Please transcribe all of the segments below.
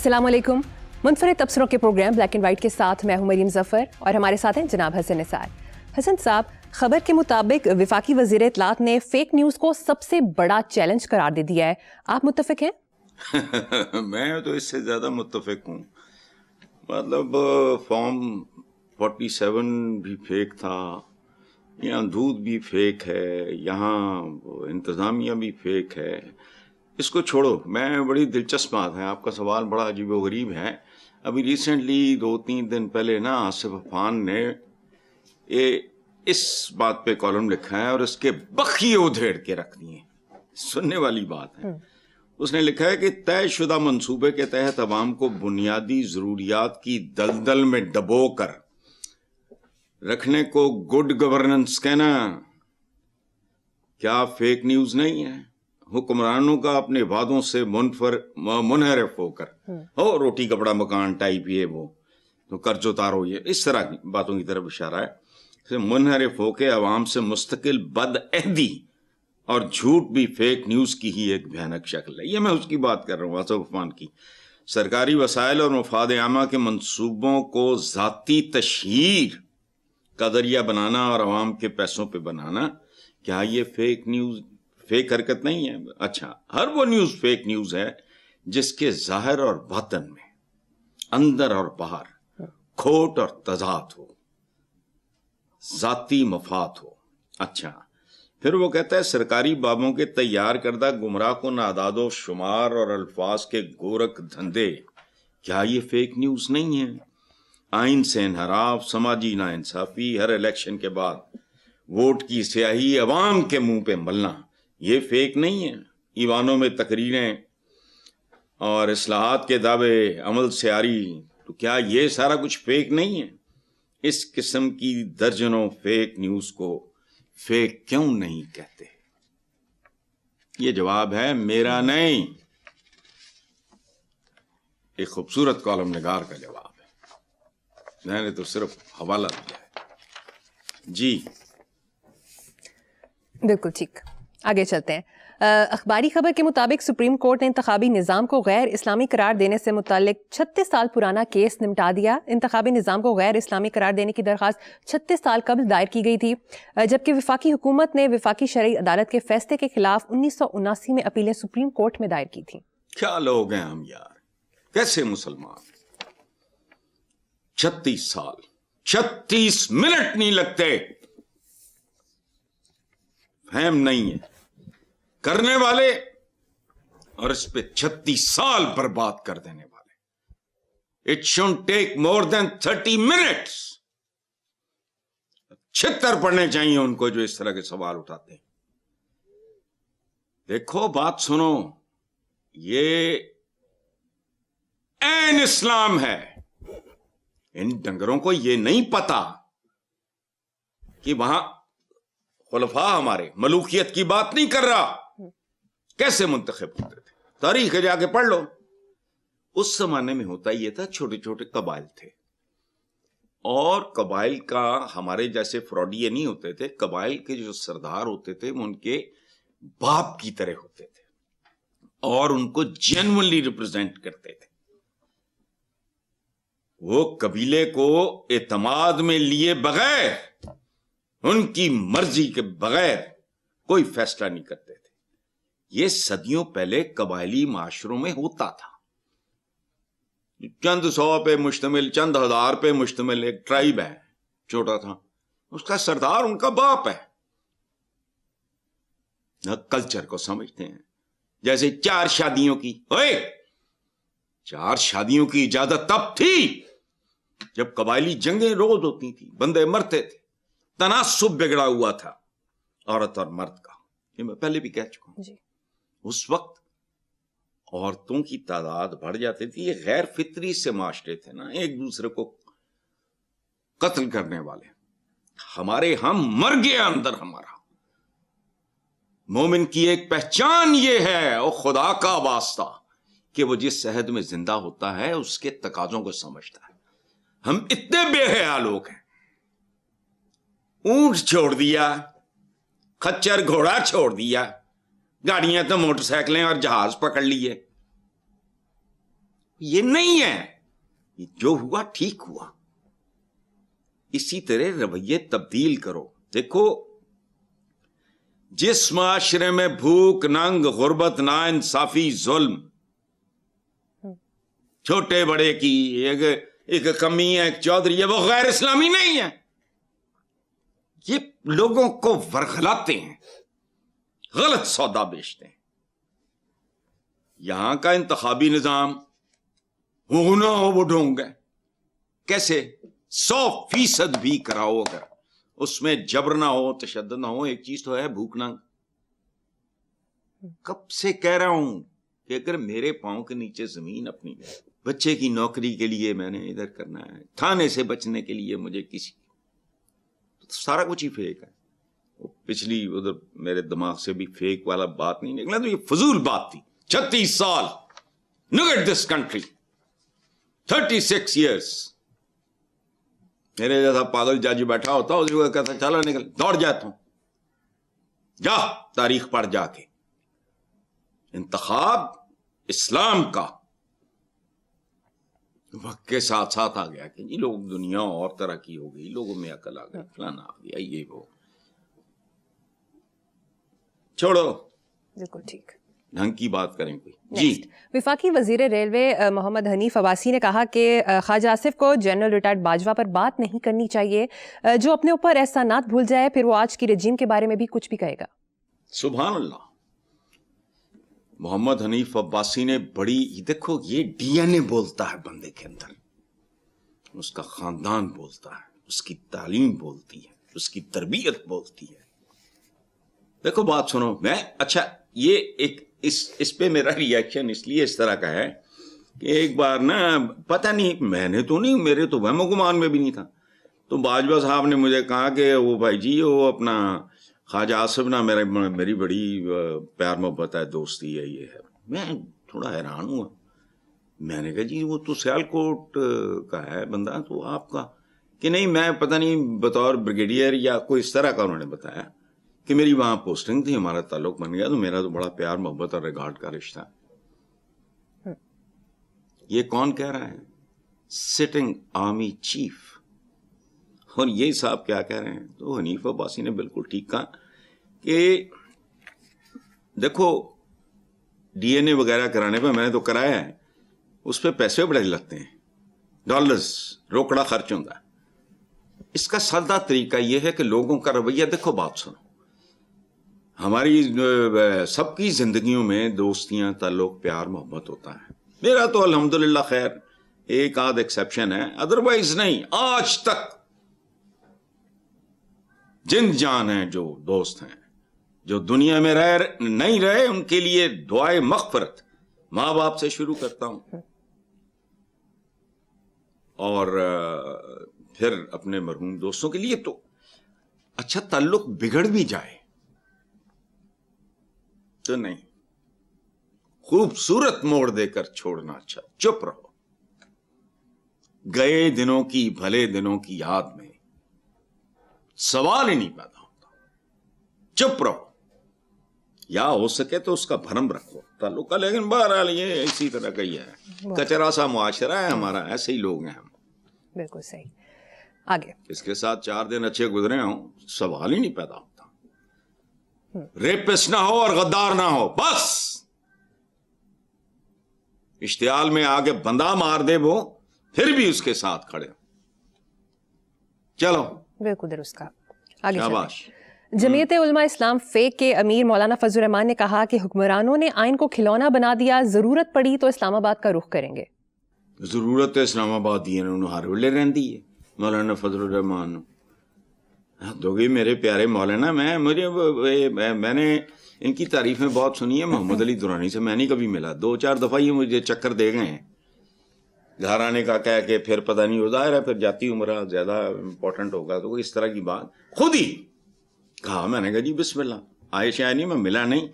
अस्सलाम वालेकुम। मुनफरिद तबसरों के प्रोग्राम ब्लैक एंड वाइट के साथ मैं हूं मरीम जफर और हमारे साथ हैं जनाब हसन निसार। हसन साहब, खबर के मुताबिक वफाकी वज़ीर इत्तलात ने फेक न्यूज़ को सबसे बड़ा चैलेंज करार दे दिया है, आप मुत्तफिक हैं? मैं तो इससे ज़्यादा मुत्तफिक हूँ। मतलब फॉर्म 47 भी फेक था, यहाँ दूध भी फेक है, यहाँ इंतज़ामिया भी फेक है। इसको छोड़ो, मैं बड़ी दिलचस्प बात है, आपका सवाल बड़ा अजीबोगरीब है। अभी रिसेंटली 2-3 दिन पहले ना आसिफ अफान ने इस बात पे कॉलम लिखा है और इसके बखिए उधेड़ के रख दिए। सुनने वाली बात है। उसने लिखा है कि तयशुदा मंसूबे के तहत अवाम को बुनियादी जरूरियात की दलदल में डबो कर रखने को गुड गवर्नेंस कहना क्या फेक न्यूज नहीं है? हुक्मरानों का अपने वादों से मुनहरफ होकर हो रोटी कपड़ा मकान टाइप ये वो तो कर्ज उतारो, ये इस तरह की बातों की तरफ इशारा है। मुनहरफ होकर अवाम से मुस्तकिल बदअहदी और झूठ भी फेक न्यूज की ही एक भयानक शक्ल है। ये मैं उसकी बात कर रहा हूँ, आसिफ अफान की। सरकारी वसाइल और मफाद आमा के मंसूबों को जाती तशहीर का जरिया बनाना और अवाम के पैसों पे बनाना, क्या ये फेक न्यूज फेक हरकत नहीं है? अच्छा, हर वो न्यूज फेक न्यूज है जिसके जाहिर और बातन में, अंदर और बाहर खोट और तजाद हो, जाती मफाद हो। अच्छा, फिर वो कहता है सरकारी बाबों के तैयार करदा गुमराह को नादादो शुमार और अल्फाज के गोरख धंधे, क्या ये फेक न्यूज नहीं है? आइन से इनहराफ, समाजी नाइंसाफी, हर इलेक्शन के बाद वोट की स्याही अवाम के मुंह पे मलना, ये फेक नहीं है? ईवानों में तकरीरें और इस्लाहात के दावे अमल से आरी, तो क्या ये सारा कुछ फेक नहीं है? इस किस्म की दर्जनों फेक न्यूज को फेक क्यों नहीं कहते? ये जवाब है मेरा नहीं, एक खूबसूरत कॉलम निगार का जवाब है। मैंने तो सिर्फ हवाला दिया है। जी बिल्कुल ठीक, आगे चलते हैं। अखबारी खबर के मुताबिक सुप्रीम कोर्ट ने इंतखाबी निज़ाम को गैर इस्लामी करार देने से मुतालिक 36 साल पुराना केस निपटा दिया। इंतखाबी निज़ाम को गैर इस्लामी करार देने की दरख्वास्त 36 साल कबल दायर की गई थी, जबकि वफाकी हुकूमत ने वफाकी शरई अदालत के फैसले के खिलाफ 1979 में अपीलें सुप्रीम कोर्ट में दायर की थी। क्या लोग हैं हम यार, कैसे मुसलमान? 36 साल, 36 मिनट नहीं लगते। फहम नहीं है करने वाले और इस पे 36 साल बर्बाद कर देने वाले। It should take more than 30 minutes. छितर पड़ने चाहिए उनको जो इस तरह के सवाल उठाते हैं। देखो, बात सुनो, ये ऐन इस्लाम है। इन डंगरों को ये नहीं पता कि वहां खुलफा हमारे मलूकियत की बात नहीं कर रहा, कैसे मुंतखब होते थे। तारीख जाके पढ़ लो। उस जमाने में होता ये था, छोटे छोटे कबाइल थे और कबाइल का हमारे जैसे फ्रॉडिये नहीं होते थे। कबाइल के जो सरदार होते थे वो उनके बाप की तरह होते थे और उनको जेन्युइनली रिप्रेजेंट करते थे। वो कबीले को एतमाद में लिए बगैर, उनकी मर्जी के बगैर कोई फैसला नहीं करते थे। ये सदियों पहले कबायली माशरों में होता था। चंद 100 पे मुश्तमिल, चंद हजार पे मुश्तमिल एक ट्राइब है, छोटा था, उसका सरदार उनका बाप है। कल्चर को समझते हैं। जैसे 4 शादियों की, ओए 4 शादियों की इजाजत तब थी जब कबायली जंगें रोज होती थी, बंदे मरते थे, तनासुब बिगड़ा हुआ था औरत और मर्द का। ये मैं पहले भी कह चुका हूं। उस वक्त औरतों की तादाद बढ़ जाती थी। ये गैर फितरी से माशरे थे ना, एक दूसरे को कत्ल करने वाले। हमारे हम मर गया अंदर हमारा। मोमिन की एक पहचान ये है और खुदा का वास्ता कि वो जिस शहद में जिंदा होता है उसके तकाजों को समझता है। हम इतने बेहया लोग हैं, ऊंट छोड़ दिया, खच्चर घोड़ा छोड़ दिया, गाड़ियां तो मोटरसाइकिलें और जहाज पकड़ लिए। یہ نہیں ہے. جو ہوا ٹھیک ہوا. اسی طرح رویے تبدیل کرو. دیکھو جس معاشرے میں بھوک، ننگ، غربت، ناانصافی، ظلم، چھوٹے بڑے کی ایک کمی ہے، ایک چودھری ہے، وہ غیر اسلامی نہیں ہے. یہ لوگوں کو ورغلاتے ہیں، غلط سودا بیچتے ہیں. یہاں کا انتخابی نظام وہ نہ ہو وہ ڈھونگ ہے. کیسے؟ 100% بھی کراؤ اگر اس میں جبر نہ ہو، تشدد نہ ہو. ایک چیز تو ہے بھوک ننگ. کب سے کہہ رہا ہوں کہ اگر میرے پاؤں کے نیچے زمین اپنی ہے، بچے کی نوکری کے لیے میں نے ادھر کرنا ہے، تھانے سے بچنے کے لیے مجھے کسی، تو سارا کچھ ہی فیک ہے. وہ پچھلی ادھر میرے دماغ سے بھی فیک والا بات نہیں نکلا، تو یہ فضول بات تھی. 36 سال look at this country 36 years. میرے جیسا پاگل جاجی بیٹھا ہوتا اسی کو کہتا چلا نکل، دوڑ جاتا ہوں. جا تاریخ پڑھ جا کے. انتخاب اسلام کا وقت کے ساتھ ساتھ آ گیا کہ جی لوگ دنیا اور طرح کی ہو گئی، لوگوں میں عقل آ گئی، فلانا آ گیا، یہ وہ. چھوڑو، بالکل ٹھیک. ڈھنگ کی بات کریں کوئی. جی. وفاقی وزیر ریلوے محمد حنیف عباسی نے کہا کہ خواجہ آصف کو جنرل ریٹائرڈ باجوہ پر بات نہیں کرنی چاہیے. جو اپنے اوپر احسانات بھول جائے پھر وہ آج کی رجیم کے بارے میں بھی کچھ بھی کہے گا. سبحان اللہ. محمد حنیف عباسی نے بڑی، دیکھو یہ ڈی این اے بولتا ہے بندے کے اندر، اس کا خاندان بولتا ہے، اس کی تعلیم بولتی ہے، اس کی تربیت بولتی ہے. دیکھو بات سنو، میں اچھا یہ ایک اس پہ میرا ریئیکشن اس لیے اس طرح کا ہے کہ ایک بار نا پتہ نہیں، میں نے تو نہیں، میرے تو وہم و گمان میں بھی نہیں تھا، تو باجوہ صاحب نے مجھے کہا کہ وہ بھائی جی وہ اپنا خواجہ آصف نا میری بڑی پیار محبت ہے، دوستی ہے، یہ ہے. میں تھوڑا حیران ہوا. میں نے کہا جی وہ تو سیالکوٹ کا ہے بندہ، تو آپ کا کہ نہیں، میں پتہ نہیں بطور بریگیڈیئر یا کوئی اس طرح کا انہوں نے بتایا کہ میری وہاں پوسٹنگ تھی، ہمارا تعلق بن گیا، تو میرا تو بڑا پیار محبت اور ریگارڈ کا رشتہ. یہ کون کہہ رہا ہے؟ Sitting army chief. اور یہ صاحب کیا کہہ رہے ہیں؟ تو حنیف عباسی نے بالکل ٹھیک کہا کہ دیکھو ڈی این اے وغیرہ کرانے پہ، میں نے تو کرایا ہے، اس پہ پیسے بڑے لگتے ہیں، ڈالرز روکڑا خرچ ہوتا ہے. اس کا سادہ طریقہ یہ ہے کہ لوگوں کا رویہ، دیکھو بات سنو، ہماری سب کی زندگیوں میں دوستیاں، تعلق، پیار محبت ہوتا ہے. میرا تو الحمدللہ خیر ایک آدھ ایکسیپشن ہے، ادروائز نہیں. آج تک جن جان ہیں جو دوست ہیں جو دنیا میں نہیں رہے، ان کے لیے دعائے مغفرت ماں باپ سے شروع کرتا ہوں، اور پھر اپنے مرحوم دوستوں کے لیے. تو اچھا تعلق بگڑ بھی جائے تو نہیں، خوبصورت موڑ دے کر چھوڑنا اچھا. چپ رہو، گئے دنوں کی، بھلے دنوں کی یاد میں سوال ہی نہیں پیدا ہوتا. چپ رہو، یا ہو سکے تو اس کا بھرم رکھو تعلق کا. لیکن بہرحال یہ اسی طرح کا ہی ہے، کچرا سا معاشرہ ہے ہمارا، ایسے ہی لوگ ہیں ہم. بالکل صحیح. آگے اس کے ساتھ 4 دن اچھے گزرے ہوں، سوال ہی نہیں پیدا ہوتا. ریپس نہ ہو اور غدار نہ ہو، بس اشتعال میں آگے بندہ مار دے وہ، پھر بھی اس کے ساتھ کھڑے. چلو بالکل درست کہا. آگے شاباش. جمعیت علماء اسلام فیک کے امیر مولانا فضل الرحمان نے کہا کہ حکمرانوں نے آئین کو کھلونا بنا دیا، ضرورت پڑی تو اسلام آباد کا رخ کریں گے. ضرورت اسلام آباد دی انہوں ہر ویلے رہندی ہے مولانا فضل الرحمان. دو گئی میرے پیارے مولانا، میں نے ان کی تعریفیں بہت سنی ہے. محمد علی درانی سے میں نہیں کبھی ملا، 2-4 دفعہ یہ مجھے چکر دے گئے ہیں گھر آنے کا کہہ کے، پھر پتہ نہیں ہو ظاہر ہے پھر جاتی عمرہ زیادہ امپورٹنٹ ہوگا، تو اس طرح کی بات خود ہی کہا. میں نے کہا جی بسم اللہ. آئے شاید نہیں، میں ملا نہیں.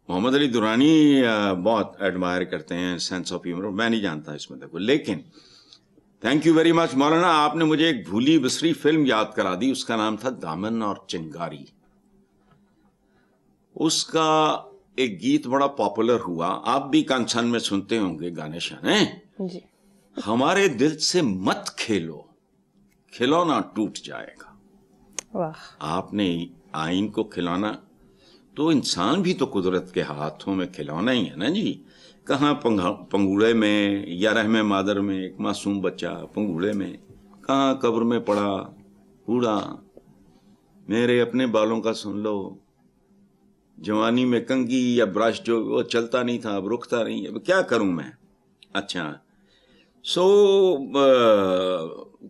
محمد علی درانی بہت ایڈمائر کرتے ہیں سینس آف ہیومر، میں نہیں جانتا اس میں دیکھو. لیکن تھینک یو ویری مچ مولانا، آپ نے مجھے ایک بھولی بسری فلم یاد کرا دی. اس کا نام تھا دامن اور چنگاری. اس کا ایک گیت بڑا پاپولر ہوا، آپ بھی کنسن میں سنتے ہوں گے گانے شانے. جی ہمارے دل سے مت کھیلو، کھلونا ٹوٹ جائے گا. واہ. آپ نے آئین کو کھلونا، تو انسان بھی تو قدرت کے ہاتھوں میں کھلونا ہی ہے نا جی. کہاں پنگوڑے میں یا رحم مادر میں ایک معصوم بچہ پنگوڑے میں، کہاں قبر میں پڑا بوڑھا. میرے اپنے بالوں کا سن لو، جوانی میں کنگھی یا برش جو وہ چلتا نہیں تھا اب رکتا نہیں، اب کیا کروں میں. اچھا سو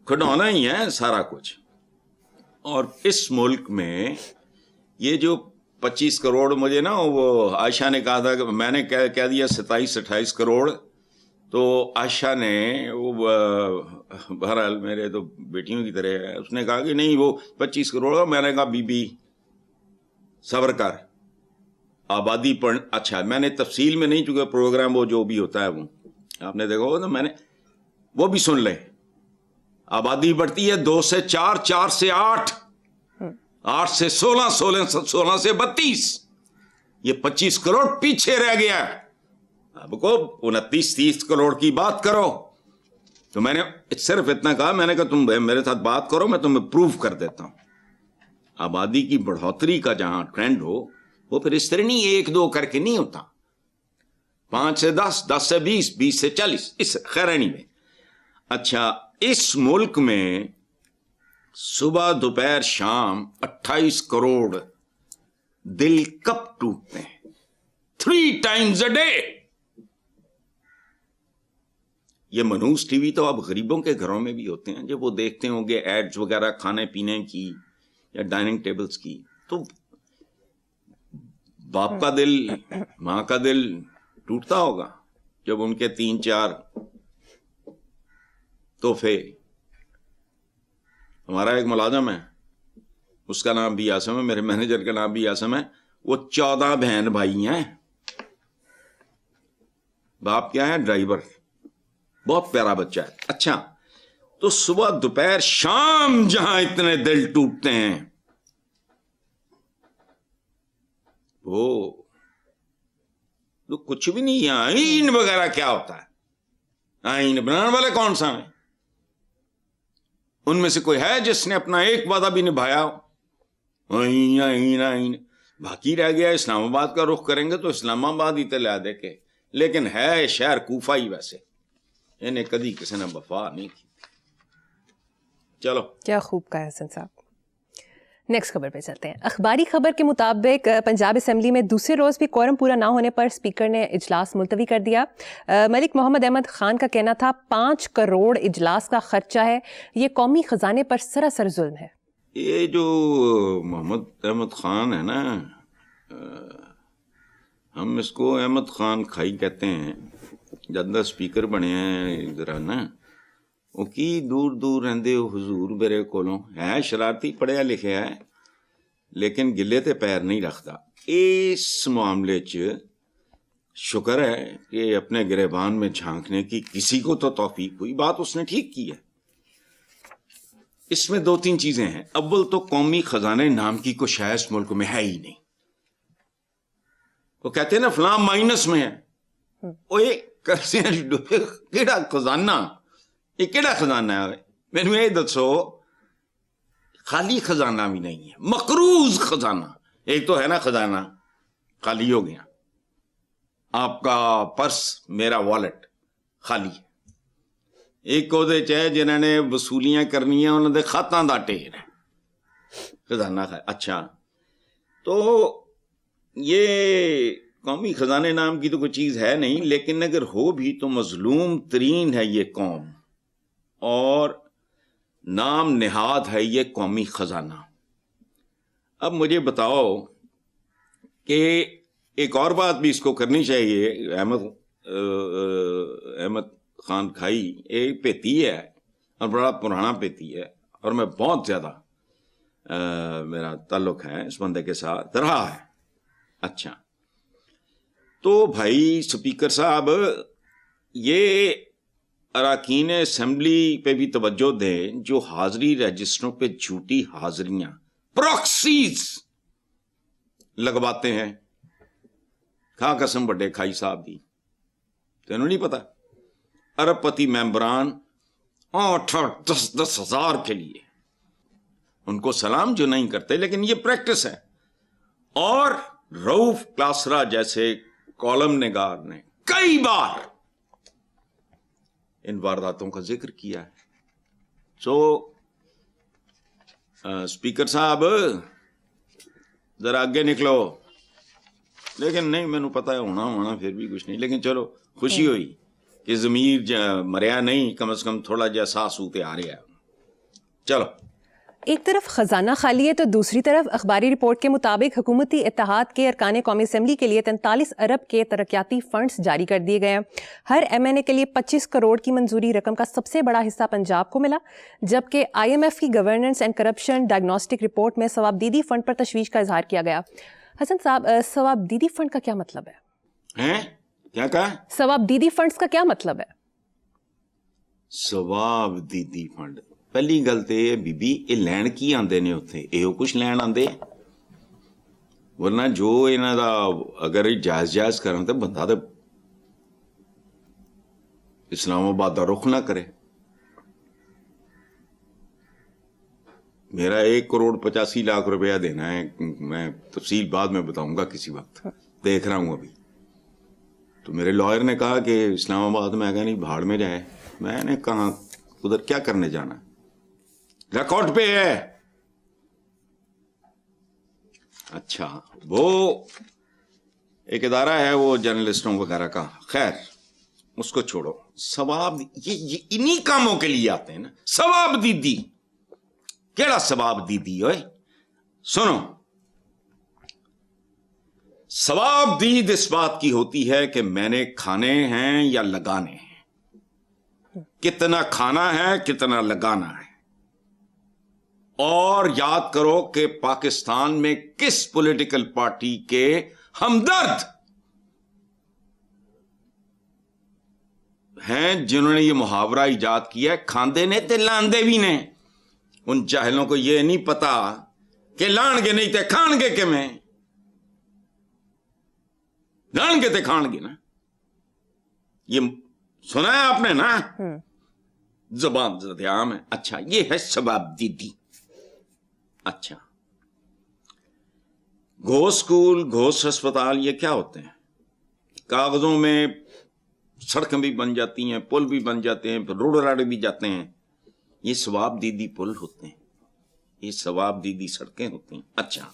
کھڈونا ہی ہے سارا کچھ. اور اس ملک میں یہ جو 25 کروڑ، مجھے نا وہ عائشہ نے کہا تھا کہ میں نے کہہ دیا 27-28 کروڑ، تو عائشہ نے وہ بہرحال میرے تو بیٹیوں کی طرح ہے، اس نے کہا کہ نہیں وہ 25 کروڑ. میں نے کہا بی بی صبر کر، آبادی پر. اچھا میں نے تفصیل میں نہیں، چونکہ پروگرام وہ جو بھی ہوتا ہے وہ آپ نے دیکھا ہوگا، تو میں نے وہ بھی سن لے. آبادی بڑھتی ہے 2 سے 4، 4 سے 8، 8 سے 16، 16 سے 32. یہ 25 کروڑ پیچھے رہ گیا. اب کو 29-30 کروڑ کی بات کرو. تو میں نے صرف اتنا کہا، میں نے کہا تم میرے ساتھ بات کرو، میں تمہیں پروف کر دیتا ہوں. آبادی کی بڑھوتری کا جہاں ٹرینڈ ہو، وہ پھر اس طرح نہیں 1-2 کر کے نہیں ہوتا، 5 سے 10، 10 سے 20، 20 سے 40، اس خیرانی میں. اچھا اس ملک میں صبح دوپہر شام 28 کروڑ دل کب ٹوٹتے ہیں؟ 3 times a day. یہ منوس ٹی وی تو اب غریبوں کے گھروں میں بھی ہوتے ہیں، جب وہ دیکھتے ہوں گے ایڈز وغیرہ کھانے پینے کی یا ڈائننگ ٹیبلز کی، تو باپ کا دل، ماں کا دل ٹوٹتا ہوگا جب ان کے 3-4 تحفے. ہمارا ایک ملازم ہے، اس کا نام بھی آسم ہے، میرے مینیجر کا نام بھی آسم ہے. وہ 14 بہن بھائی ہیں. باپ کیا ہے؟ ڈرائیور. بہت پیارا بچہ ہے. اچھا تو صبح دوپہر شام جہاں اتنے دل ٹوٹتے ہیں، وہ تو کچھ بھی نہیں ہے. آئین وغیرہ کیا ہوتا ہے؟ آئین بنانے والے کون سا ہیں؟ ان میں سے کوئی ہے جس نے اپنا ایک وعدہ بھی نبھایا ہو؟ آئین آئین آئین. باقی رہ گیا اسلام آباد کا رخ کریں گے تو اسلام آباد ہی تلیا دے کے، لیکن ہے شہر کوفہ ہی. ویسے انہیں کدی کسی نے وفا نہیں کی. چلو کیا خوب کہا حسن صاحب. نیکسٹ خبر پہ چلتے ہیں. اخباری خبر کے مطابق پنجاب اسمبلی میں دوسرے روز بھی کوورم پورا نہ ہونے پر اسپیکر نے اجلاس ملتوی کر دیا. ملک محمد احمد خان کا کہنا تھا 5 کروڑ اجلاس کا خرچہ ہے، یہ قومی خزانے پر سراسر ظلم ہے. یہ جو محمد احمد خان ہے نا، ہم اس کو احمد خان کھائی کہتے ہیں، جب اسپیکر بنے ہیں ادھر نا، وہ کی دور دور رہندے ہو حضور میرے کولوں. ہے شرارتی، پڑھیا لکھیا ہے، لیکن گلے تے پیر نہیں رکھتا. اس معاملے چ شکر ہے کہ اپنے گریبان میں جھانکنے کی کسی کو تو توفیق ہوئی. بات اس نے ٹھیک کی ہے. اس میں 2-3 چیزیں ہیں. اول تو قومی خزانے نام کی کوئی شے اس ملک میں ہے ہی نہیں. وہ کہتے ہیں نا فلاں مائنس میں ہے. وہ کیڑا خزانہ، یہ کیڑا خزانہ ہے؟ مینوں یہ دسو. خالی خزانہ بھی نہیں ہے، مقروض خزانہ. ایک تو ہے نا خزانہ خالی ہو گیا، آپ کا پرس میرا والٹ خالی ہے. ایک وہ جنہوں نے وصولیاں کرنی ہیں انہوں نے خاتاں دا ٹھیر ہے، خزانہ اچھا. تو یہ قومی خزانے نام کی تو کوئی چیز ہے نہیں، لیکن اگر ہو بھی تو مظلوم ترین ہے یہ قوم، اور نام نہاد ہے یہ قومی خزانہ. اب مجھے بتاؤ کہ ایک اور بات بھی اس کو کرنی چاہیے. احمد خان کھائی ایک پیتی ہے اور بڑا پرانا پیتی ہے، اور میں بہت زیادہ میرا تعلق ہے اس بندے کے ساتھ رہا ہے. اچھا تو بھائی سپیکر صاحب، یہ اراکین اسمبلی پہ بھی توجہ دیں جو حاضری رجسٹروں پہ جھوٹی حاضریاں پروکسیز لگواتے ہیں. کھا قسم بڑے کھائی صاحب دی، تینوں نہیں پتا अरब पति मेंबरान 8-10 हज़ार के लिए, उनको सलाम जो नहीं करते, लेकिन ये प्रैक्टिस है। और रऊफ क्लासरा जैसे कॉलम निगार ने कई बार इन वारदातों का जिक्र किया है। सो स्पीकर साहब जरा आगे निकलो, लेकिन नहीं, मैनू पता है होना फिर भी कुछ नहीं, लेकिन चलो खुशी हुई कि ज़मीर मरिया नहीं, कम से कम थोड़ा जा एहसास होते आ रहा है। चलो, एक तरफ खजाना खाली है तो दूसरी तरफ अखबारी रिपोर्ट के मुताबिक हुकूमती इत्तेहाद के अरकान कौमी असम्बली के लिए 43 अरब के तरक्याती फंड्स जारी कर दिए गए हैं। हर MNA के लिए 25 करोड़ की मंजूरी रकम का सबसे बड़ा हिस्सा पंजाब को मिला, जबकि IMF की governance and corruption diagnostic report में सवाबदीदी फंड पर तशवीश का इजहार किया गया। हसन साहब, सवाबदीदी फंड का क्या मतलब है? क्या कहा? सवाबदीदी फंड्स का क्या मतलब है? सवाबदीदी फंड, पहली गल तो ये बीबी, ये लैन की आंदे ने उत्थे, इहो कुछ लैन आंदे, वरना जो इन्हां दा अगर जायज़ करन तो बंदा तो इस्लामाबाद का रुख ना करे। मेरा 1,85,00,000 रुपया देना है, मैं तफसील बाद में बताऊंगा किसी वक्त, देख रहा हूं अभी। तो मेरे लॉयर ने कहा कि इस्लामाबाद में, आगा नहीं भाड़ में जाए। मैंने कहा उधर क्या करने जाना, रिकॉर्ड पे है। अच्छा, वो एक इदारा है वो जर्नलिस्टों वगैरह का, खैर उसको छोड़ो। सवाब ये इन्हीं कामों के लिए आते हैं ना, सवाब दीदी। केड़ा सवाब दीदी? ओए सुनो, सवाब दीद इस बात की होती है कि मैंने खाने हैं या लगाने हैं, कितना खाना है कितना लगाना है। और याद करो कि पाकिस्तान में किस पॉलिटिकल पार्टी के हमदर्द हैं जिन्होंने ये मुहावरा इजाद किया है, खांदे ने ते लांदे भी ने। उन जाहिलों को ये नहीं पता कि लाणगे नहीं ते खाणगे किवें, लाणगे ते खाणगे ना। ये सुना है आपने ना, जबान ध्यान है। अच्छा, ये है सवाब दीदी। अच्छा, घोष स्कूल, घोष अस्पताल, ये क्या होते हैं? कागजों में सड़कें भी बन जाती हैं, पुल भी बन जाते हैं, रोड राड भी जाते हैं। ये सवाब दीदी पुल होते हैं, ये सवाब दीदी सड़कें होती हैं। अच्छा,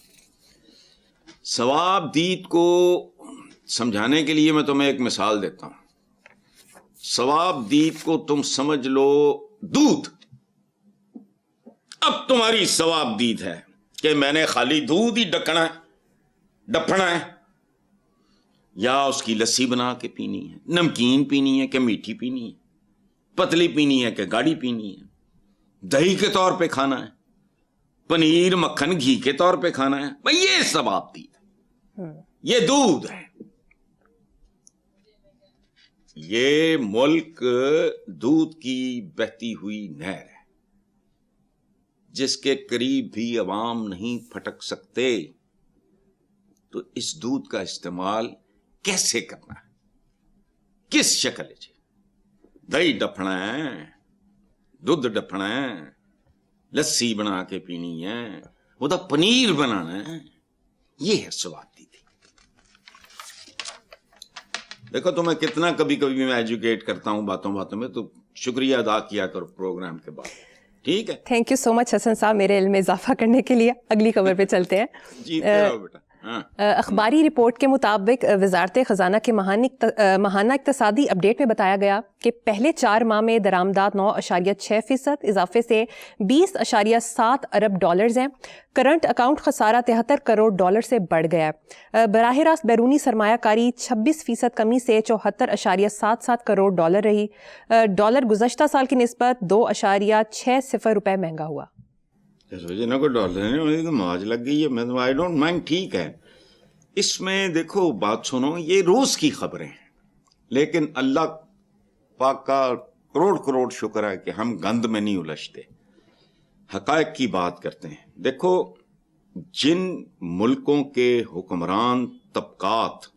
सवाब दीद को समझाने के लिए मैं तुम्हें एक मिसाल देता हूं। सवाब दीद को तुम समझ लो दूध। अब तुम्हारी सवाब दीद है कि मैंने खाली दूध ही डफना है, या उसकी लस्सी बना के पीनी है, नमकीन पीनी है कि मीठी पीनी है, पतली पीनी है कि गाढ़ी पीनी है, दही के तौर पे खाना है, पनीर मक्खन घी के तौर पे खाना है। भाई ये सवाब दीद है, ये दूध है। ये मुल्क दूध की बहती हुई नहर है, जिसके करीब भी अवाम नहीं फटक सकते। तो इस दूध का इस्तेमाल कैसे करना है, किस शक्ल च? दही डफना है, दूध डफना है, लस्सी बना के पीनी है, वो पनीर बनाना है। ये है सवाब दीदी। देखो, तुम्हें कितना कभी कभी मैं एजुकेट करता हूं बातों बातों में, तो शुक्रिया अदा किया करो प्रोग्राम के बाद, ठीक है? Thank you so much Hasan साहब, मेरे इल्म में इजाफा करने के लिए। अगली खबर पे चलते हैं। जी बेटा। अखबारी रिपोर्ट के मुताबिक वजारत ख़जाना के माहाना इक़्तिसादी अपडेट में बताया गया कि पहले 4 माह में दरामदात 9.6% इजाफे से 20.7 अरब डॉलर्स हैं। करंट अकाउंट खसारा 73 करोड़ डॉलर से बढ़ गया है। बराह रास्त बैरूनी सरमायाकारी 26% कमी से 74.77 करोड़ डॉलर रही। डॉलर गुज़श्ता साल की निस्बत 2.60 रुपये महंगा हुआ। को डॉलर तो मौज लग गई है, मैं आई डोंट माइंड, ठीक है। इसमें देखो, बात सुनो, ये रोज की खबरें हैं, लेकिन अल्लाह पाक का करोड़ करोड़ शुक्र है कि हम गंद में नहीं उलझते, हकायक की बात करते हैं। देखो, जिन मुल्कों के हुक्मरान तबकात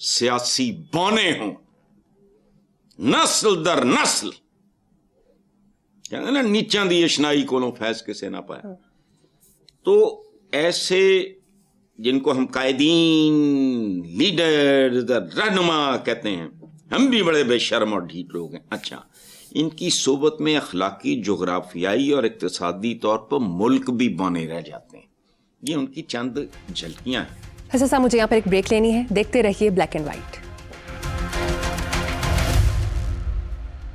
सियासी बौने हों, नस्ल दर नस्ल कहते ना नीचा दी अशनाई कोलों फैज किसे ना पाया। तो ऐसे जिनको हम कायदीन, लीडर, रहनुमा कहते हैं, हम भी बड़े बेशर्म और ढीठ लोग हैं। अच्छा, इनकी सोबत में अखलाकी, जोग्राफियाई और इक्तिसादी तौर पर मुल्क भी बने रह जाते हैं। ये उनकी चंद झलकियां हैं। हसन साहब, मुझे यहाँ पर एक ब्रेक लेनी है, देखते रहिए black and white.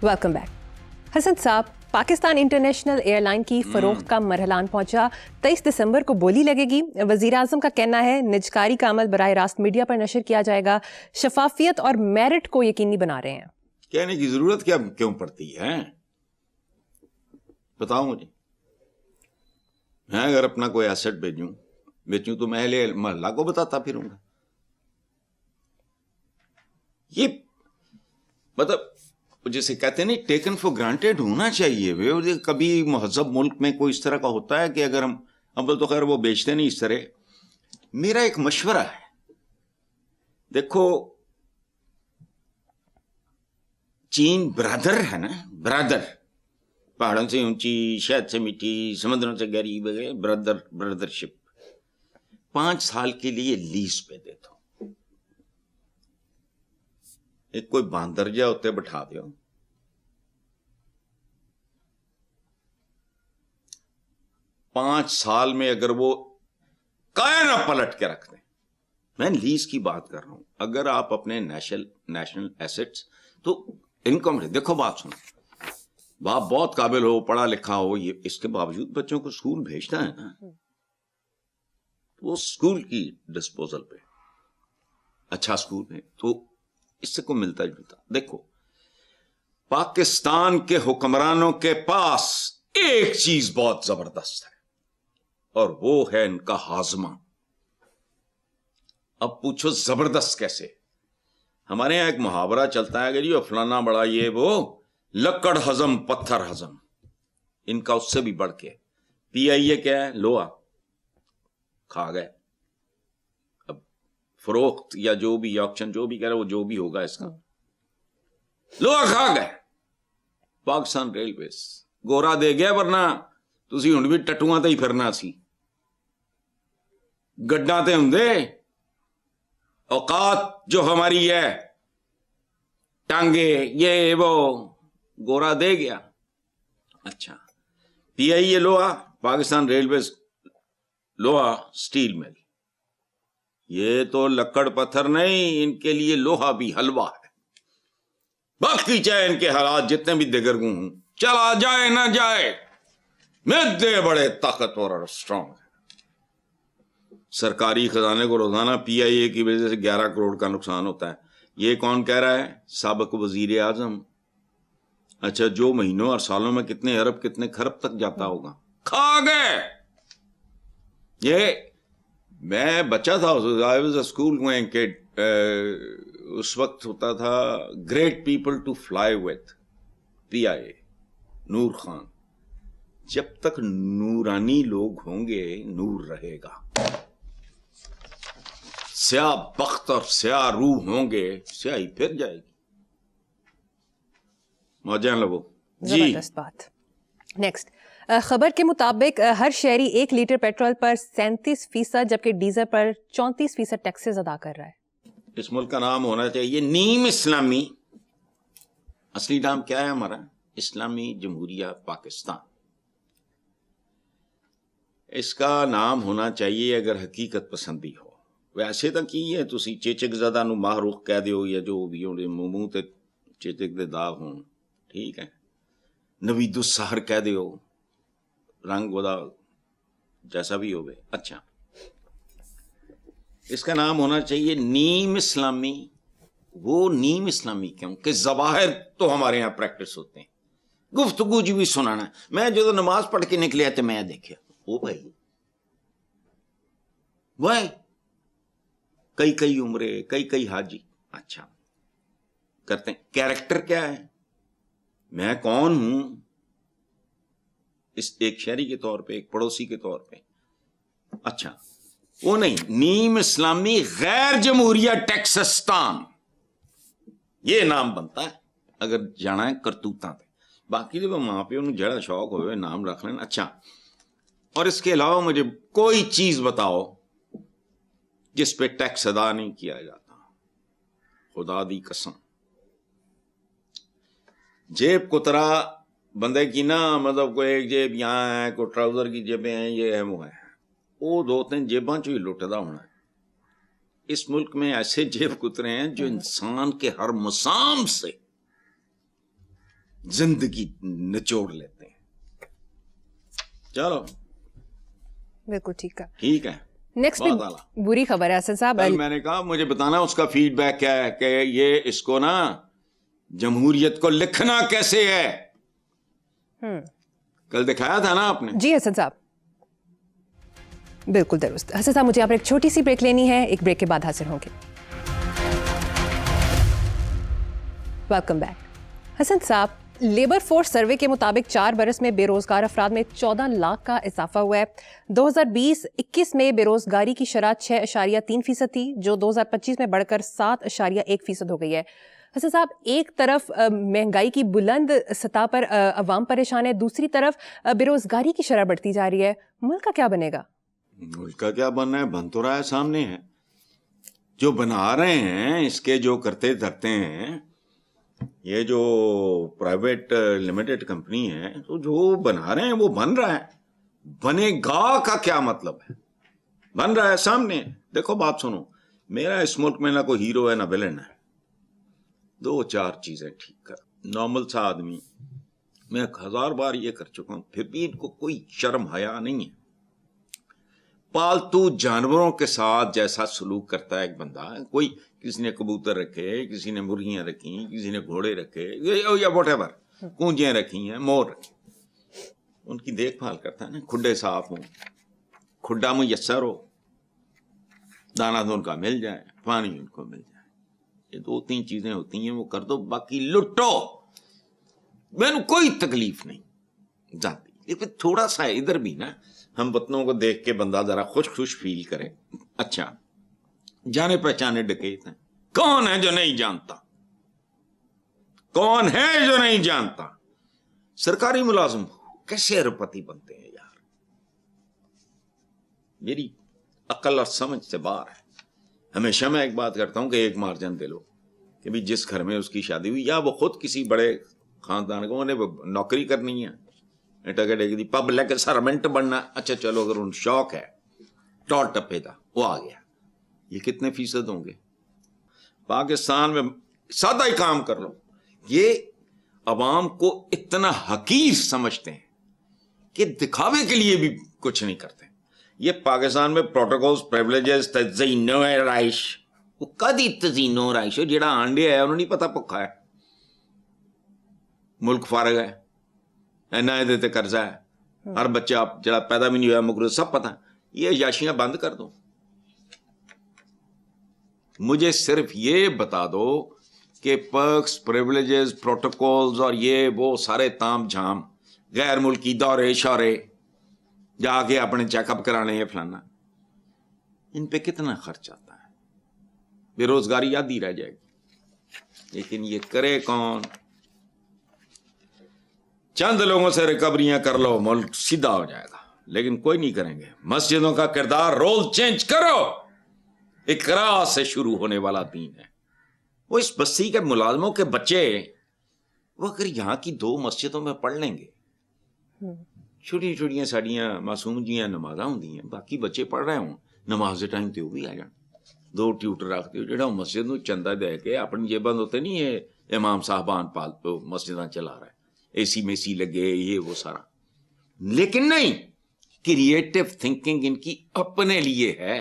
Welcome back. Hasan साहब, पाकिस्तान इंटरनेशनल एयरलाइन की फरोख्त का मरहलान पहुंचा। 23 दिसंबर को बोली लगेगी। वजीर आजम का कहना है निजकारी का अमल बराह रास्त मीडिया पर नशर किया जाएगा। शफाफियत और मेरिट को यकीनी बना रहे हैं। कहने की जरूरत क्या क्यों पड़ती है, बताओ मुझे। मैं अगर अपना कोई एसेट बेचूं तो मैं अहले मोहल्ला को बताता फिरूंगा। ये मतलब जैसे कहते नहीं, टेकन फॉर ग्रांटेड होना चाहिए। वे कभी महजब मुल्क में कोई इस तरह का होता है कि अगर हम, अव्वल तो खैर वो बेचते नहीं इस तरह। मेरा एक मशवरा है, देखो चीन ब्रदर है ना, ब्रदर, पहाड़ों से ऊंची, शहद से मीठी, समुद्रों से गहरी, ब्रदरशिप 5 साल के लिए लीज पे दे दो। एक कोई बांदर जा उत्ते बिठा दो, 5 साल में अगर वो कायना पलट के रख दें, मैं लीज की बात कर रहा हूं। अगर आप अपने नेशनल एसेट्स तो इनकम, देखो बात सुनो, बाप बहुत काबिल हो, पढ़ा लिखा हो, ये इसके बावजूद बच्चों को स्कूल भेजता है ना, वो स्कूल की डिस्पोजल पे, अच्छा स्कूल में, तो इससे को मिलता जुलता। देखो पाकिस्तान के हुक्मरानों के पास एक चीज बहुत जबरदस्त है और वो है इनका हाजमा। अब पूछो जबरदस्त कैसे? हमारे यहां एक मुहावरा चलता है कि जी फलाना बड़ा ये वो, लकड़ हजम पत्थर हजम। इनका उससे भी बढ़ के PIA क्या है? लोहा खा गए। अब फरोख्त या जो भी ऑक्शन जो भी कह रहे, वो जो भी होगा इसका, लोहा खा गए। पाकिस्तान रेलवेज गोरा दे गया, वरना तुसी हुण भी टटुआं ते ही फिरना सी। गड्डां ते हुंदे, औकात जो हमारी है, टांगे ये वो, गोरा दे गया। अच्छा, PIA लोहा, पाकिस्तान रेलवेज लोहा स्टील मिल, ये तो लकड़ पत्थर नहीं, इनके लिए लोहा भी हलवा है। बाकी चाहे इनके हालात जितने भी दिगरगू हूं, चला जाए ना जाए, मेदे बड़े ताकतवर और स्ट्रांग है। सरकारी खजाने को रोजाना PIA की वजह से 11 करोड़ का नुकसान होता है। ये कौन कह रहा है? साबिक वजीर आजम। अच्छा, जो महीनों और सालों में कितने अरब कितने खरब तक जाता होगा, खा गए। ये मैं बच्चा था, I was a school going kid, उस वक्त होता था great people to fly with, PIA, Noor Khan. जब तक नूरानी लोग होंगे नूर रहेगा, स्याह बख्त और स्याह रूह होंगे, स्याही फिर जाएगी। मौजा लो जी। जबरदस्त बात। नेक्स्ट खबर के मुताबिक हर शहरी 1 लीटर पेट्रोल पर 37%, जबकि डीजल पर 34% टैक्सेस अदा कर रहा है। इस मुल्क का नाम होना चाहिए नीम इस्लामी। असली नाम क्या है हमारा? इस्लामी जमहूरिया पाकिस्तान। इसका नाम होना चाहिए अगर हकीकत पसंदी हो। वैसे तो की है, तुसी चेचक ज़दा नू माहरूख कह दियो या जो भी होने मुंह ते चेचक दे दाग हों, ठीक है। नवीदुस्सहर कह दियो, रंग वदा जैसा भी हो गए। अच्छा, इसका नाम होना चाहिए नीम इस्लामी। वो नीम इस्लामी क्यों कि ज़वाहिर तो हमारे यहाँ प्रैक्टिस होते हैं, गुफ्तगू जी भी सुनाना। मैं जो नमाज पढ़ के निकले तो मैं देखा, ओ भाई वाह, कई उम्रे, कई हाजी। अच्छा, करते हैं। कैरेक्टर क्या है, मैं कौन हूं, इस एक शहरी के तौर पे, एक पड़ोसी के तौर पे। अच्छा, वो नहीं, नीम इस्लामी गैर जमहूरिया टेक्सस्तान, ये नाम बनता है। ਅਗਰ ਜਾਣਾ ਹੈ ਕਰਤੂਤਾਂ ਤੇ। बाकी जब माँ प्यो ਨੂੰ ਜਿਹੜਾ शौक ਹੋਵੇ नाम रख लेना। अच्छा, और इसके अलावा मुझे कोई चीज बताओ जिस पे टैक्स अदा नहीं किया जाता, खुदा दी कसम। जेब कुतरा बंदे की ना, मतलब कोई एक जेब यहाँ है, कोई ट्राउजर की जेबें हैं, ये है वो है, वो 2-3 जेबां चो ही लुटदा होना है। इस मुल्क में ऐसे जेब कुतरे हैं जो इंसान के हर मसाम से जिंदगी निचोड़ लेते हैं। चलो बिल्कुल ठीक है, ठीक है। नेक्स्ट भी बुरी खबर है हसन साहब। मैंने कहा मुझे बताना उसका फीडबैक क्या है कि ये इसको ना जमहूरियत को लिखना कैसे है। कल दिखाया था ना आपने। जी हसन साहब, बिल्कुल दुरुस्त। हसन साहब मुझे यहाँ पर एक छोटी सी ब्रेक लेनी है, एक ब्रेक के बाद हाजिर होंगे। Welcome back. हसन साहब, लेबर फोर्स सर्वे के मुताबिक 4 बरस में बेरोजगार अफराद में 14 लाख का इजाफा हुआ है। 2020-21 में बेरोजगारी की शरह 6.3% थी, जो 2025 में बढ़कर 7.1% हो गई है। हसन साहब, एक तरफ महंगाई की बुलंद सतह पर अवाम परेशान है, दूसरी तरफ बेरोजगारी की शरह बढ़ती जा रही है। मुल्क का क्या बनेगा? मुल्क का क्या बनना है, बन तो रहा है, सामने है। जो बना रहे हैं इसके जो करते धरते हैं, ये जो प्राइवेट लिमिटेड कंपनी है, तो जो बना रहे हैं वो बन रहा है। बनेगा का क्या मतलब है, बन रहा है, सामने है। देखो बात सुनो, मेरा इस मुल्क में ना कोई हीरो है ना विलन है। 2-4 चीजें ठीक कर। नॉर्मल सा आदमी, मैं 1000 बार ये कर चुका हूं, फिर भी इनको कोई शर्म हया नहीं है। पालतू जानवरों के साथ जैसा सलूक करता है एक बंदा, कोई किसी ने कबूतर रखे, किसी ने मुर्गियां रखी, किसी ने घोड़े रखे, या व्हाटएवर, कूंजियां रखी हैं, मोर रखे, उनकी देखभाल करता है ना। खुड्डे साफ हो, खुड्डा मुयस्सर हो, दाना तो उनका मिल जाए, पानी उनको मिल जाए, ये 2-3 चीजें होती हैं, वो कर दो, बाकी लुटो, मैंने कोई तकलीफ नहीं जाती। लेकिन थोड़ा सा इधर भी ना हम वतनों को देख के बंदा जरा खुश फील करे। अच्छा, जाने पहचाने डकैत हैं, कौन है जो नहीं जानता, कौन है जो नहीं जानता। सरकारी मुलाजिम कैसे अरबपति बनते हैं यार, मेरी अकल और समझ से बाहर है। हमेशा मैं एक बात करता हूं कि एक मार्जिन दे लो कि भी जिस घर में उसकी शादी हुई, या वो खुद किसी बड़े खानदान को, उन्हें नौकरी करनी है, पब्लिक सर्वेंट बनना, अच्छा चलो अगर उन शौक है टॉल टप्पे का, वो आ गया, ये कितने फीसद होंगे। पाकिस्तान में सादा ही काम कर लो, ये अवाम को इतना हकीर समझते हैं कि दिखावे के लिए भी कुछ नहीं करते। ये पाकिस्तान में प्रोटोकॉल्स, प्रिविलेजेस, तज़ीनो राइश, वो कदी तज़ीनो राइश जेड़ा आंडे है, उन्होंने नहीं पता भुखा है, मुल्क फारग है, इन्ना ਇਹਦੇ ਤੇ कर्जा है, हर बच्चा जरा पैदा भी नहीं हुआ मगर सब पता। ये याशियां बंद कर दो, मुझे सिर्फ ये बता दो कि पर्क्स, प्रिविलेजेस, प्रोटोकॉल्स और ये वो सारे ताम झाम, गैर मुल्की दौरे शौरे, जाके अपने चेकअप कराने, ये फलाना, इन पे कितना खर्च आता है। बेरोजगारी आधी रह जाएगी, लेकिन ये करे कौन। चंद लोगों से रिकवरियां कर लो, मुल्क सीधा हो जाएगा, लेकिन कोई नहीं करेंगे। मस्जिदों का किरदार, रोल चेंज करो। इकरा से शुरू होने वाला दीन है। वो इस बस्ती के मुलाजमों के बच्चे, वो अगर यहाँ की 2 मस्जिदों में पढ़ लेंगे, छोटी छोटियां साड़ियां मासूम जियां नमाजा होंगी हैं, बाकी बच्चे पढ़ रहे हों, नमाज के टाइम तो वो भी आ जाए। 2 ट्यूटर रखते हो जो मस्जिद में चंदा दे के अपनी जेबां होते नहीं है, इमाम साहबान पाल तो मस्जिद चला रहा है, एसी में सी लगे, ये वो सारा। लेकिन नहीं, क्रिएटिव थिंकिंग इनकी अपने लिए है,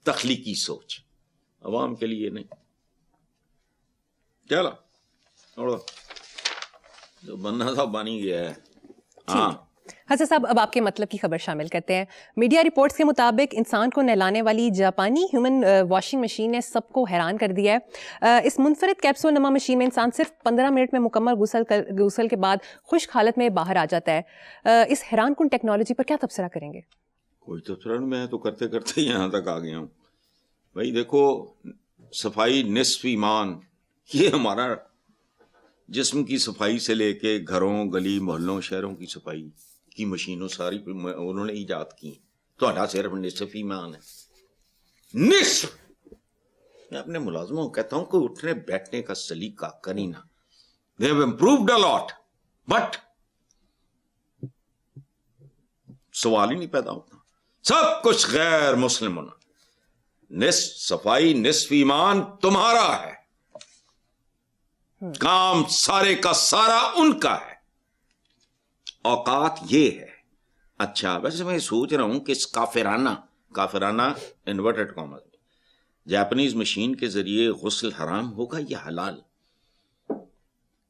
तख्लीकी सोच, अवाम के लिए नहीं। चलो छोड़ो, जो बनना था बन ही गया है। हाँ हसन साहब, अब आपके मतलब की खबर शामिल करते हैं। मीडिया रिपोर्ट्स के मुताबिक इंसान को नहलाने वाली जापानी ह्यूमन वॉशिंग मशीन ने सबको हैरान कर दिया है। इस मुनफरिद कैप्सूल नमा मशीन में इंसान सिर्फ 15 मिनट में मुकम्मल गुसल के बाद खुश्क हालत में बाहर आ जाता है। इस हैरान कुन टेक्नोलॉजी पर क्या तबसरा करेंगे? कोई तबसरा नहीं, मैं तो करते करते यहाँ तक आ गया हूँ। भाई देखो, सफाई निस्फ ईमान, ये हमारा جسم کی صفائی سے لے کے گھروں گلی محلوں شہروں کی صفائی کی مشینوں ساری انہوں نے ایجاد کی. تو صرف نصف ایمان ہے, نصف. میں اپنے ملازموں کو کہتا ہوں کہ اٹھنے بیٹھنے کا سلیقہ Kareena, they have improved a lot, but سوال ہی نہیں پیدا ہوتا. سب کچھ غیر مسلم ہونا. نصف صفائی نصف ایمان تمہارا ہے, کام سارے کا سارا ان کا ہے, اوقات یہ ہے. اچھا ویسے میں سوچ رہا ہوں کہ اس کافرانہ انورٹڈ کامز میں جاپنیز مشین کے ذریعے غسل حرام ہوگا یا حلال؟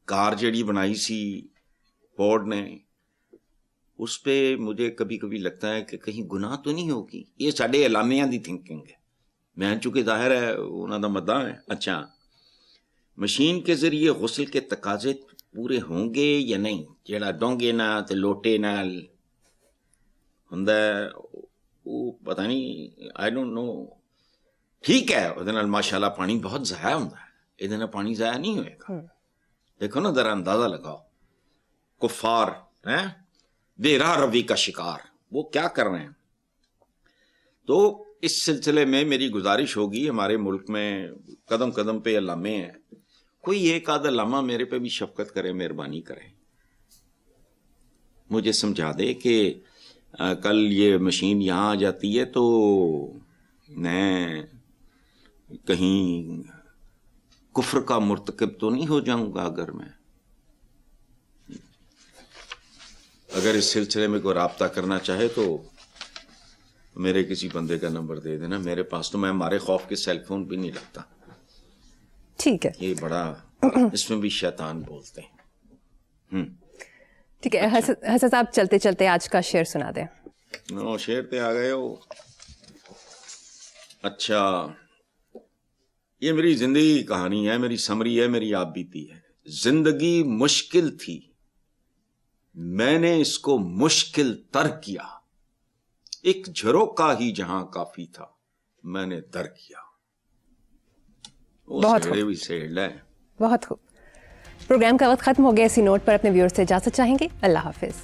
کار جڑی بنائی سی فورڈ نے, اس پہ مجھے کبھی کبھی لگتا ہے کہ کہیں گناہ تو نہیں ہوگی. یہ ساڈے اعلامیہ دی تھنکنگ ہے, میں چونکہ ظاہر ہے انہوں دا مدعا ہے. اچھا مشین کے ذریعے غسل کے تقاضے پورے ہوں گے یا نہیں؟ جیڑا ڈونگے نہ تے لوٹے نال ہوندا وہ پتہ نہیں, آئی ڈونٹ نو. ٹھیک ہے وہ ماشاء اللہ پانی بہت ضائع ہوتا ہے, یہ پانی ضائع نہیں ہوئے گا. دیکھو نا ذرا اندازہ لگاؤ, کفار بے راہ روی کا شکار وہ کیا کر رہے ہیں. تو اس سلسلے میں میری گزارش ہوگی, ہمارے ملک میں قدم قدم پہ علامے ہیں, کوئی ایک آدھ علامہ میرے پہ بھی شفقت کرے, مہربانی کرے, مجھے سمجھا دے کہ کل یہ مشین یہاں آ جاتی ہے تو میں کہیں کفر کا مرتکب تو نہیں ہو جاؤں گا. اگر اس سلسلے میں کوئی رابطہ کرنا چاہے تو میرے کسی بندے کا نمبر دے دینا. میرے پاس تو میں ہمارے خوف کے سیل فون بھی نہیں رکھتا. ٹھیک ہے, یہ بڑا اس میں بھی شیطان بولتے ہیں. ٹھیک ہے حسن صاحب, چلتے چلتے آج کا شعر سنا دیں. شعر پہ آ گئے ہو. اچھا یہ میری زندگی کی کہانی ہے, میری سمری ہے, میری آپ بیتی ہے. زندگی مشکل تھی, میں نے اس کو مشکل تر کیا, ایک جھروکا ہی جہاں کافی تھا, میں نے در کیا. بہت خوب. پروگرام کا وقت ختم ہو گیا. اسی نوٹ پر اپنے ویور سے اجازت چاہیں گے. اللہ حافظ.